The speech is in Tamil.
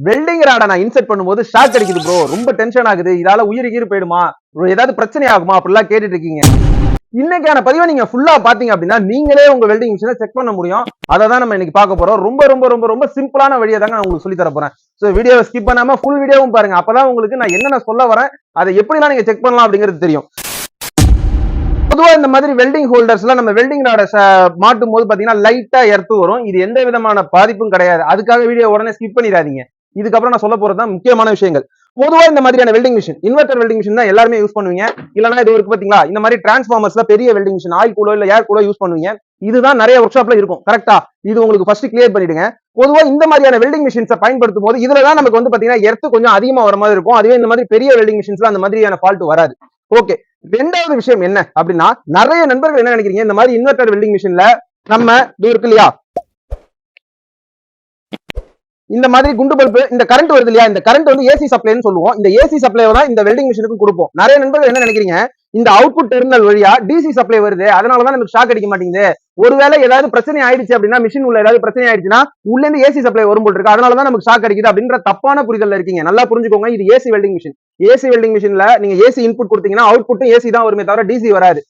வெல்டிங் ராட நான் இன்செர்ட் பண்ணும்போது ஷாக் அடிக்குது ப்ரோ, ரொம்ப டென்ஷன் ஆகுது, இதால உயிர் கீறு போயிடுமா, ஏதாவது பிரச்சனை ஆகுமா அப்படிலாம் கேட்டுட்டு இருக்கீங்க. இன்னைக்கான பதிவை நீங்க ஃபுல்லா பாத்தீங்க அப்படின்னா நீங்களே உங்க வெல்டிங் மிஷினை செக் பண்ண முடியும். அதை தான் நம்ம இன்னைக்கு பார்க்க போறோம். ரொம்ப ரொம்ப ரொம்ப ரொம்ப சிம்பிளான வழியை தாங்க நான் உங்களுக்கு சொல்லி தர போறேன். சோ வீடியோவை ஸ்கிப் பண்ணாம ஃபுல் வீடியோவும் பாருங்க. அப்பதான் உங்களுக்கு நான் என்னென்ன சொல்ல வரேன், அதை எப்படிலாம் நீங்க செக் பண்ணலாம் அப்படிங்கிறது தெரியும். பொதுவா இந்த மாதிரி வெல்டிங் ஹோல்டர்ஸ்ல நம்ம வெல்டிங் ராட மாட்டும் போது பாத்தீங்கன்னா லைட்டா எர்த்து வரும். இது எந்த விதமான பாதிப்பும் கிடையாது. அதுக்காக வீடியோ உடனே ஸ்கிப் பண்ணிடாதீங்க. இதுக்கப்புறம் நான் சொல்ல போறதுதான் முக்கியமான விஷயங்கள். பொதுவா இந்த மாதிரியான welding machine, inverter welding machine தான் எல்லாருமே யூஸ் பண்ணுவீங்க. இல்லனா இது இருக்கு பாத்தீங்களா, இந்த மாதிரி டிரான்ஸ்ஃபார்மர்ஸ்ல பெரிய வெல்டிங் மிஷின் ஆயில் கூலோ இல்ல ஏர் கூலோ யூஸ் பண்ணுவீங்க. இதுதான் நிறைய ஒர்க் ஷாப்ல இருக்கும். கரெக்டா? இது உங்களுக்கு ஃபர்ஸ்ட் கிளியர் பண்ணிடுங்க. பொதுவா இந்த மாதிரியான வெல்டிங் மிஷின்ஸை பயன்படுத்தும் போது இதுலதான் நமக்கு வந்து பாத்தீங்கன்னா எர்த்து கொஞ்சம் அதிகமா வர மாதிரி இருக்கும். அதுவே இந்த மாதிரி பெரிய வெல்டிங் மிஷின்ஸ்ல அந்த மாதிரியான ஃபால்ட் வராது. ஓகே, ரெண்டாவது விஷயம் என்ன அப்படின்னா, நிறைய நண்பர்கள் என்ன நினைக்கிறீங்க, இந்த மாதிரி இன்வெர்டர் வெல்டிங் மிஷின்ல நம்ம இது இருக்கு இல்லையா, இந்த மாதிரி குண்டு பல்பு, இந்த கரண்ட் வருது இல்லையா, இந்த கரண்ட் வந்து ஏசி சப்ளைன்னு சொல்லுவோம். இந்த ஏசி சப்ளை தான் இந்த வெல்டிங் மிஷினுக்கு கொடுப்போம். நிறைய நண்பர்கள் என்ன நினைக்கிறீங்க, இந்த அவுட்புட் டெர்மினல் வழியா டிசி சப்ளை வருது, அதனாலதான் நமக்கு ஷாக் அடிக்க மாட்டேங்குது, ஒருவேளை ஏதாவது பிரச்சனை ஆயிடுச்சு அப்படின்னா, மிஷின் உள்ள ஏதாவது பிரச்சனை ஆயிடுச்சுன்னா உள்ள இருந்து ஏசி சப்ளை வரும் போல் இருக்கு, அதனாலதான் நமக்கு ஷாக் அடிக்குது அப்படின்ற தப்பான புரிதல்ல இருக்கீங்க. நல்லா புரிஞ்சுக்கோங்க, இது AC welding machine. AC welding மிஷின்ல நீங்க ஏசி இன்புட் கொடுத்தீங்கன்னா அவுட்புட்டும் ஏசி தான் வருமே தவிர டிசி வராது.